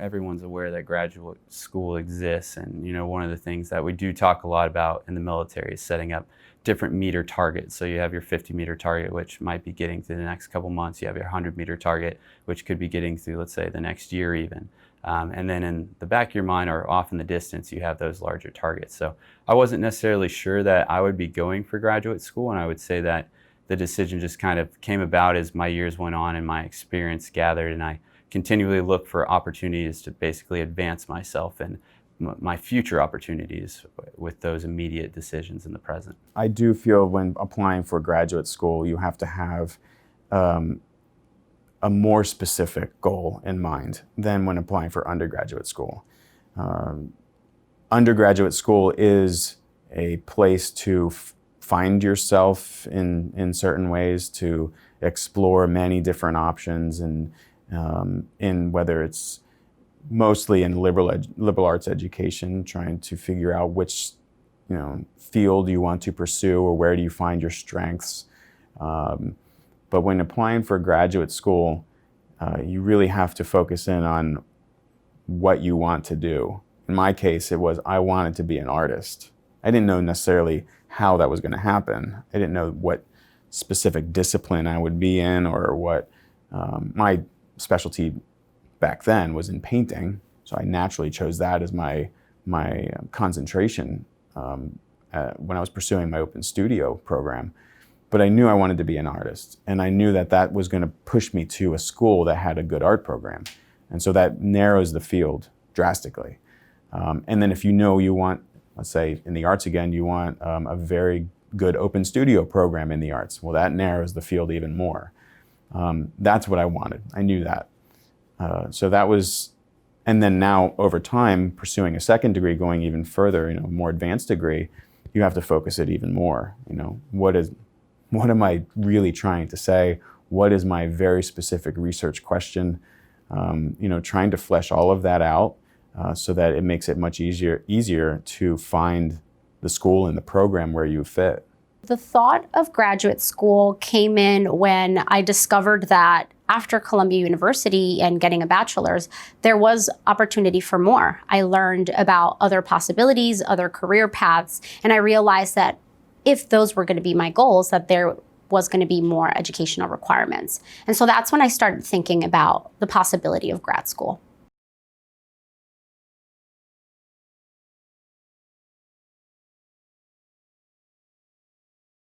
Everyone's aware that graduate school exists, and one of the things that we do talk a lot about in the military is setting up different meter targets. So you have your 50-meter target, which might be getting through the next couple months. You have your 100-meter target, which could be getting through, let's say, the next year even. And then in the back of your mind, or off in the distance, you have those larger targets. So I wasn't necessarily sure that I would be going for graduate school, and I would say that the decision just kind of came about as my years went on and my experience gathered, and I continually look for opportunities to basically advance myself and my future opportunities with those immediate decisions in the present. I do feel when applying for graduate school, you have to have a more specific goal in mind than when applying for undergraduate school. Undergraduate school is a place to find yourself in certain ways, to explore many different options, and in whether it's mostly in liberal arts education, trying to figure out which field you want to pursue or where do you find your strengths. But when applying for graduate school, you really have to focus in on what you want to do. In my case, it was I wanted to be an artist. I didn't know necessarily how that was going to happen. I didn't know what specific discipline I would be in, or what my specialty back then was in painting, so I naturally chose that as my concentration when I was pursuing my open studio program. But I knew I wanted to be an artist, and I knew that that was going to push me to a school that had a good art program, and so that narrows the field drastically. And then if you want, let's say in the arts again, you want a very good open studio program in the arts, well, that narrows the field even more. That's what I wanted. I knew that. So that was, and then now over time, pursuing a second degree, going even further, more advanced degree, you have to focus it even more. What am I really trying to say? What is my very specific research question? Trying to flesh all of that out so that it makes it much easier to find the school and the program where you fit. The thought of graduate school came in when I discovered that after Columbia University and getting a bachelor's, there was opportunity for more. I learned about other possibilities, other career paths, and I realized that if those were going to be my goals, that there was going to be more educational requirements. And so that's when I started thinking about the possibility of grad school.